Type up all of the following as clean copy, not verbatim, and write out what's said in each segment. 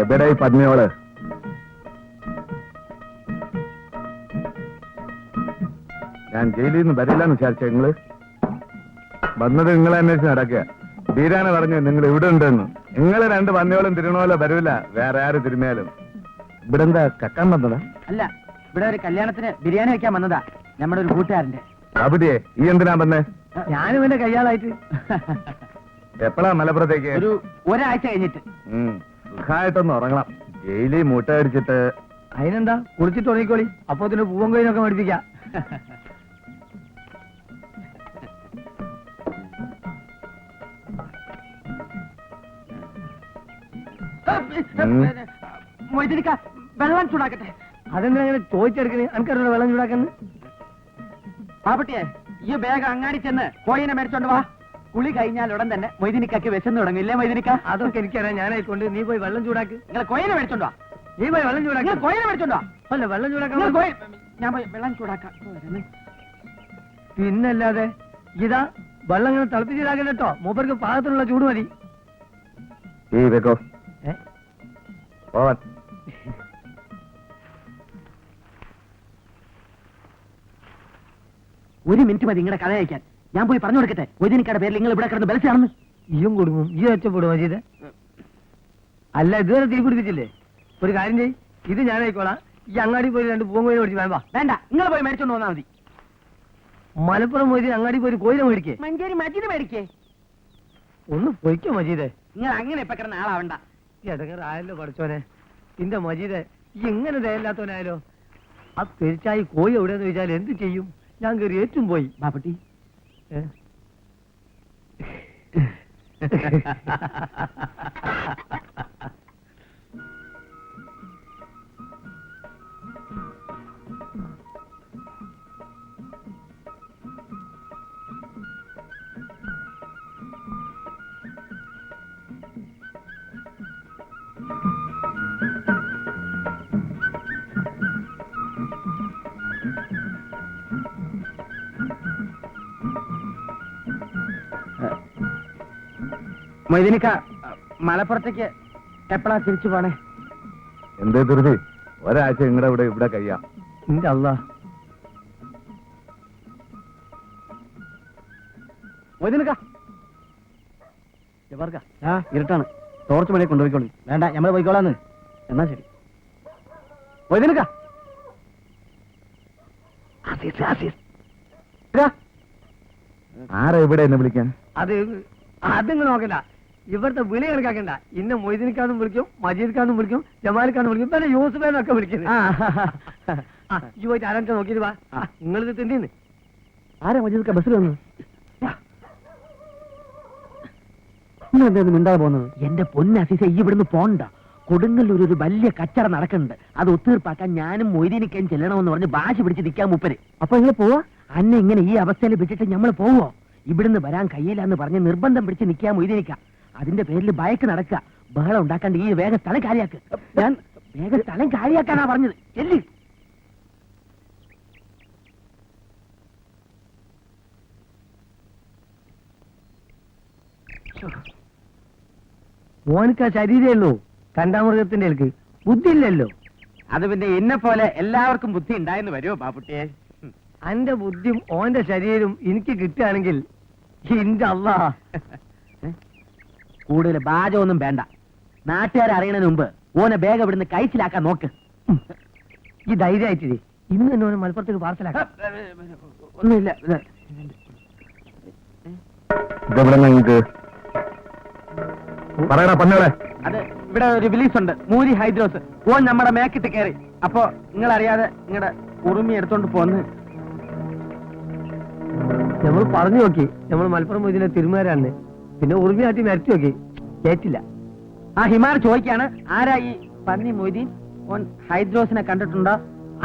എവിടെ ഈ പത്നിയോള്? ഞാൻ ജയിലിൽ നിന്ന് വരില്ലെന്ന് വിചാരിച്ച നിങ്ങള് വന്നത് നിങ്ങളെ അന്വേഷിച്ച് നടക്കുക. ബീരാനെ പറഞ്ഞു നിങ്ങൾ ഇവിടെ ഉണ്ടെന്ന്. നിങ്ങള് രണ്ട് പന്നിയോളും തിരുണോലോ വരില്ല, വേറെ ആര് തിരുമേലും. ഇവിടെ എന്താ കക്കാൻ വന്നതാ? അല്ല, ഇവിടെ ഒരു കല്യാണത്തിന് ബിരിയാണി വെക്കാൻ വന്നതാ, നമ്മുടെ ഒരു കൂട്ടുകാരന്റെ. അവിടെയേ ഈ എന്തിനാ വന്നേ? ഞാനും എന്റെ കയ്യാളായിട്ട്. എപ്പോഴാ മലപ്പുറത്തേക്ക്? ഒരാഴ്ച കഴിഞ്ഞിട്ട്. സുഖമായിട്ടൊന്ന് ഉറങ്ങണം. ജയിലിൽ മൂട്ട അടിച്ചിട്ട്. അതിനെന്താ, കുളിച്ചിട്ട് ഉറങ്ങിക്കോളി, അപ്പൊ തന്നെ പൂവൻ കോയിനൊക്കെ മേടിപ്പിക്കാം. വെള്ളം ചൂടാക്കട്ടെ. അതെന്താ അങ്ങനെ ചോദിച്ചെടുക്കണേ? എനിക്കറിയില്ല വെള്ളം ചൂടാക്കുന്നു. പാപ്പട്ടിയെ, ഈ ബാഗ് അങ്ങാടി ചെന്ന് കോയിനെ മേടിച്ചോണ്ട് വാ. കുളി കഴിഞ്ഞാൽ ഉടൻ തന്നെ മൊയ്തിനിക്കാക്ക് വിശന്ന് തുടങ്ങില്ലേ? മൊയ്തിനിക്ക, അതൊക്കെ എനിക്കറിയാം, ഞാനായിക്കൊണ്ട്. നീ പോയി വെള്ളം ചൂടാക്ക്. നിങ്ങൾ കോയിനെ മേടിച്ചോണ്ട് വാ. നീ പോയി വെള്ളം ചൂടാക്കി. കോയിനെ മേടിച്ചോണ്ട് വാ. അല്ല, വെള്ളം ചൂടാക്കാൻ ഞാൻ പോയി വെള്ളം ചൂടാക്കാം. പിന്നല്ലാതെ ഇതാ വെള്ളം ഇങ്ങനെ തിളപ്പിച്ചിടാക്കണ്ട കേട്ടോ. മൂപ്പർക്ക് പാകത്തിനുള്ള ചൂട് മതി. ഒരു മിനിറ്റ് മതി നിങ്ങളുടെ കഥ അയക്കാൻ. ഞാൻ പോയി പറഞ്ഞു കൊടുക്കട്ടെ, മൊയ്തീനിക്കയുടെ പേരിൽ നിങ്ങൾ ഇവിടെ കിടന്ന് ബലച്ചാണെന്ന്. ഈയും കൊടുക്കും, ഈ ഒച്ചപ്പെടും മജീദ്. അല്ല, ഇതുവരെ തീ പിടിപ്പിച്ചില്ലേ? ഒരു കാര്യം ചെയ്യ്, ഇത് ഞാനായിക്കോളാം. ഈ അങ്ങാടി പോയി രണ്ട് പൂവൻ കോയിനെ മേടിച്ച് വേണ്ട. വേണ്ട, നിങ്ങൾ പോയി മേടിച്ചോണ്ട് വന്നാൽ മതി. മലപ്പുറം മൊയ്തീൻ അങ്ങാടി പോയി കോയിനെ മേടിക്കേ. മഞ്ചേരി മജീദ് മേടിക്കേ. ഒന്ന് പൊയ്ക്കോ മജീദേ. നിങ്ങൾ അങ്ങനെ ഇപ്പൊ കിടന്ന ആളാവണ്ട. ഇടങ്ങറായല്ലോ പഠിച്ചോനെ. ഇന്റെ മജീദ് ഈ എങ്ങനെ ദയല്ലാത്തവനായാലോ? ആ പെരിച്ചായി കോഴി എവിടെയെന്ന് ചോദിച്ചാൽ എന്ത് ചെയ്യും? ഞാൻ കയറി ഏറ്റും പോയി. ബാപ്പട്ടി, മൊയ്തീനിക്ക മലപ്പുറത്തേക്ക് എപ്പോഴാ തിരിച്ചു പോണേ? എന്തേ ധൃതി? ഒരാഴ്ച നിങ്ങളുടെ ഇവിടെ കഴിയാം. എന്റെ അല്ലാ. മൊയ്തീനിക്ക, ഇരുട്ടാണ്, ടോർച്ച് മണി കൊണ്ടുപോയിക്കോളൂ. വേണ്ട, ഞമ്മള് പോയിക്കോളാന്ന്. എന്നാ ശരി. മൊയ്തീനിക്ക, ആരാ ഇവിടെ എന്നെ വിളിക്കാൻ? അതിങ്ങ് നോക്കണ്ട, ഇവിടുത്തെ വിളി കണക്കാക്കണ്ട. ഇന്നെ മൊയ്തീനിക്കാന്നും വിളിക്കും, മജീദ്ക്കാന്നും വിളിക്കും, ജമാലിക്കാന്നും വിളിക്കും, പിന്നെ യൂസുഫേനൊക്കെ വിളിക്കുന്നത്. ഈ പോയിട്ട് ആരാച്ചാ നോക്കിയിട്ട് വാ. നിങ്ങളിത് തിന്നീന്ന്. ആരാ മജീദ്ക്ക ബസ്സിൽ വന്നു? മിണ്ടാതെ പോകുന്നത്? എന്റെ പൊന്നസീസ, ഈ ഇവിടുന്ന് പോണ്ട. കൊടുങ്ങല്ലൂർ ഒരു വലിയ കച്ചറ നടക്കുന്നുണ്ട്. അത് ഒത്തീർപ്പാക്കാൻ ഞാനും മൊയ്തീനിക്കയും ചെല്ലണമെന്ന് പറഞ്ഞ് ഭാഷ പിടിച്ച് നിൽക്കാൻ മൂപ്പര്. അപ്പൊ നിങ്ങൾ പോവാ? അന്നെ ഇങ്ങനെ ഈ അവസ്ഥയിൽ വിട്ടിട്ട് നമ്മൾ പോവോ? ഇവിടുന്ന് വരാൻ കഴിയില്ലെന്ന് പറഞ്ഞ് നിർബന്ധം പിടിച്ച് നിൽക്കാൻ മൊയ്തീനിക്ക. അതിന്റെ പേരിൽ ബയക്ക് നടക്കുക. ബഹളം ഉണ്ടാക്കാണ്ട് ഈ വേഗം സ്ഥലം കാര്യാക്ക്. ഞാൻ വേഗം സ്ഥലം കാര്യാക്കാനാ പറഞ്ഞത്. ചെല്ലി. മോനിക്ക ശരീരേ ഉള്ളൂ, കണ്ടാമൃഗത്തിന്റെ ആൾക്ക് ബുദ്ധി ഇല്ലല്ലോ. അത് പിന്നെ എന്നെ പോലെ എല്ലാവർക്കും ബുദ്ധി ഉണ്ടായെന്ന് വരുമോ ബാപ്പുട്ടിയെ? അന്റെ ബുദ്ധിയും ഓന്റെ ശരീരവും എനിക്ക് കിട്ടുകയാണെങ്കിൽ ഇന്റെ അല്ലാ. കൂടുതൽ ബാജമൊന്നും വേണ്ട. നാട്ടുകാരെ അറിയണതിന് മുമ്പ് ഓനെ വേഗം ഇവിടുന്ന് കഴിച്ചിലാക്കാൻ നോക്ക്. ഈ ധൈര്യമായിട്ടില്ലേ? ഇന്ന് തന്നെ ഓനെ മലപ്പുറത്തേക്ക് പാർസലാക്കാം. ഒന്നുമില്ല. അത് ഇവിടെ ഒരു വിലീസ് ഉണ്ട്, മൂരി ഹൈദ്രോസ്. ഓൻ നമ്മുടെ മേക്കിട്ട് കയറി. അപ്പൊ നിങ്ങൾ അറിയാതെ നിങ്ങളുടെ ഉറുമി എടുത്തോണ്ട് പോന്ന് നമ്മൾ പറഞ്ഞു നോക്കി. നമ്മൾ മലപ്പുറം മൊയ്തീനെ തിരുമാരാണ്. പിന്നെ ഉറുമിയാറ്റി മരച്ചു നോക്കി, കേറ്റില്ല. ആ ഹിമാർ ചോദിക്കാണ്, ആരാ ഈ പന്നി മൊയ്തീൻ? ഓൻ ഹൈദ്രോസിനെ കണ്ടിട്ടുണ്ടോ?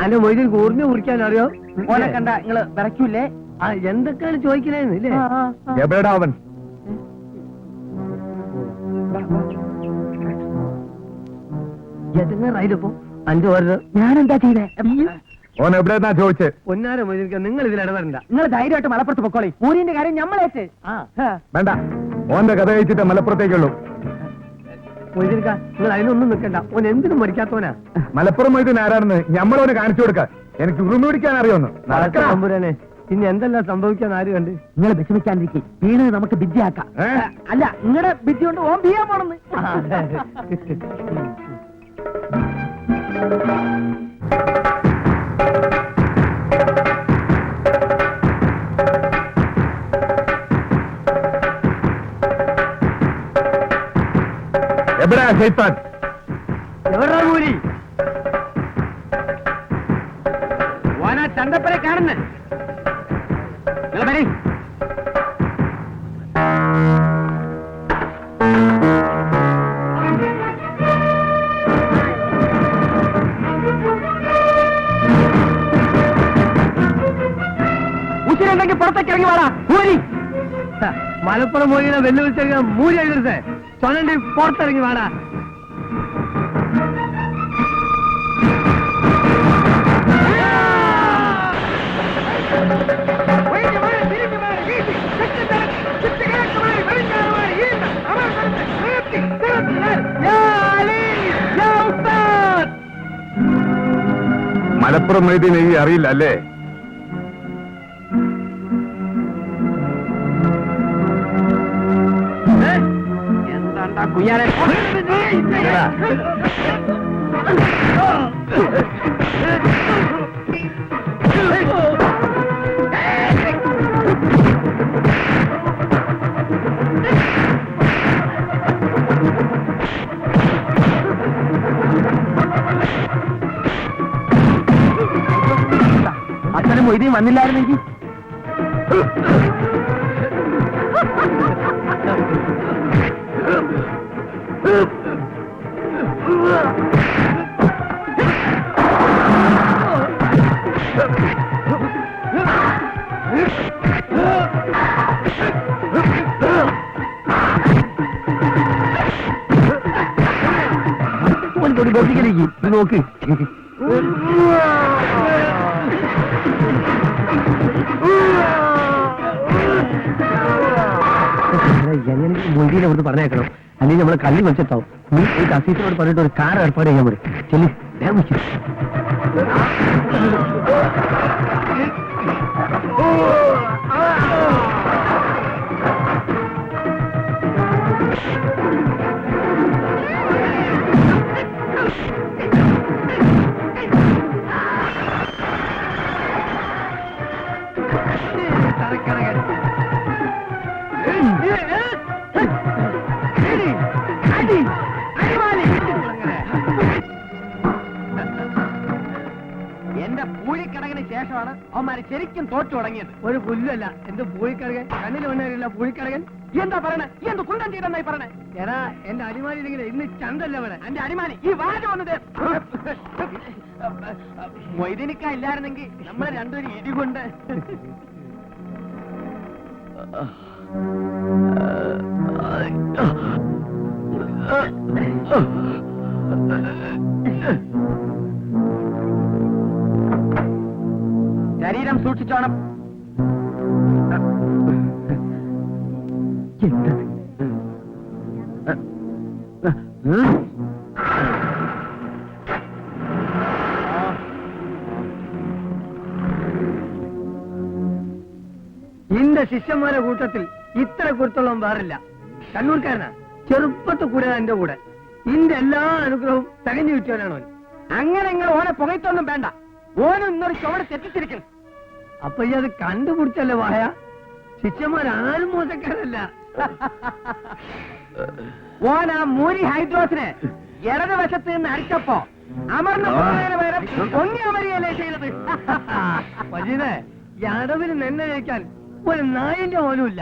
അന്റെ മൊയ്തീൻ ഉറുമി കുറിക്കാൻ അറിയോ? ഓനെ കണ്ട നിങ്ങള് വിറയ്ക്കൂലേ? ആ എന്തൊക്കെയാണ് ചോദിക്കണേന്നില്ലേ? എതുങ്ങാറായില്ലപ്പോ 5 വർഷം ഞാനെന്താ ചെയ്തേ? ഓൻ എവിടെന്നാ ചോദിച്ചേ? പൊന്നാര മൊയ്തീനിക്ക, നിങ്ങൾ ഇതിൽ ഇടപെടണ്ട. നിങ്ങൾ ധൈര്യമായിട്ട് മലപ്പുറത്ത് പൊക്കോളി. ഊരിന്റെ കാര്യം ഞമ്മളേറ്റ്. വേണ്ട, ഓന്റെ കഥ കഴിച്ചിട്ട് മലപ്പുറത്തേക്കുള്ളൂ. മൊയ്തീൻക്ക നിങ്ങൾ അതിനൊന്നും നിൽക്കണ്ട ഓൻ എന്തിനും മരിക്കാത്തവനാ. മലപ്പുറം മൊയ്തീൻ ആരാണെന്ന് ഞമ്മളോന് കാണിച്ചു കൊടുക്കാം. എനിക്ക് ഉറുമി പിടിക്കാൻ അറിയാവുന്നു. തമ്പുരാനെ ഇനി എന്തെല്ലാം സംഭവിക്കാൻ ആര് കണ്ട്? നിങ്ങൾ വിഷമിക്കാണ്ടിരിക്കും, വീണ് നമുക്ക് ബിദ്യയാക്കാം. അല്ല, നിങ്ങളുടെ ബിദ്യ കൊണ്ട് ഓൻ ബിയാൻ പോണെന്ന്. എവിടാ ശൈത്താൻ? എവിടാ കൂലി? ഓനാ ചന്തപ്പനെ കാണുന്ന നിങ്ങൾ വരി. ഉച്ചിരുണ്ടെങ്കിൽ പുറത്തേക്ക് ഇറങ്ങി വാടാ കൂലി. മലപ്പുറം മൊയ്തീനെ വെല്ലുവിളിച്ച മൂരി എഴുതരുത്. ചൊല്ലണ്ടി പുറത്തിറങ്ങി വാടാ. മലപ്പുറം മൊയ്തീനെ ഈ അറിയില്ല അല്ലേ? എന്താണ്ടാ കുയ്യാനെ? അച്ഛനും മൊയ്തീൻ വന്നില്ലായിരുന്നെങ്കിൽ നോക്ക്. എങ്ങനെ മൊയ്തീനെ അവിടുന്ന് പറഞ്ഞേക്കണം, അല്ലെങ്കിൽ നമ്മളെ കല്ലി വെച്ചിട്ടാവും. നീ ഒരു അസീസിനോട് പറഞ്ഞിട്ട് ഒരു കാർ ഏർപ്പാട് ചെയ്യാൻ പറ്റും. ചെല്ലി വേഗം വെച്ചു. എന്റെ പൂഴിക്കടകിന് ശേഷമാണ് അവന്മാര് ശരിക്കും തോറ്റു തുടങ്ങിയത്. ഒരു പുല്ലല്ല എന്റെ പൂഴിക്കടകൻ, കണ്ണിൽ വന്നവരില്ല പൂഴിക്കടകൻ. എന്താ പറയണേ? ഈ എന്ത് കുണ്ടം ചെയ്തെന്നായി പറയണേ? എടാ എന്റെ അടിമാലി ഇന്ന് ചന്തല്ല അവനെ. എന്റെ അടിമാലി ഈ വാഴ വന്നത് മൊയ്തീനിക്ക ഇല്ലായിരുന്നെങ്കിൽ നമ്മളെ രണ്ടുപേരും ഇടികൊണ്ട്. ശരീരം സൂക്ഷിച്ചോണം. ഇന്റെ ശിഷ്യന്മാരുടെ കൂട്ടത്തിൽ ഇത്ര കുരുത്തോളം വേറില്ല. കണ്ണൂർക്കാരനാ, ചെറുപ്പത്തെ കൂടെ എന്റെ കൂടെ. ഇന്റെ എല്ലാ അനുഗ്രഹവും തികഞ്ഞു കിട്ടിയവനാണോ? അങ്ങനെ നിങ്ങൾ ഓനെ പുകയത്തൊന്നും വേണ്ട. ഓനും ഇന്നൊരു ചുവട് തെറ്റിച്ചിരിക്കും. അപ്പൊ ഈ അത് കണ്ടുപിടിച്ചല്ലേ വായ. ശിഷ്യന്മാരാരും മോശക്കാരല്ല. ഓൻ ആ മൂരി ഹൈഡ്രോസിനെ ഇടതുവശത്ത് നിന്ന് അടിച്ചപ്പോ അമർന്ന് പോകുന്നതിന് പകരം പൊങ്ങി അമരിയല്ലേ ചെയ്തത്. മജീദേ, ഈ അടവിന് നെന്നെ കഴിക്കാൻ ഒരു നായിന്റെ പോലും ഇല്ല.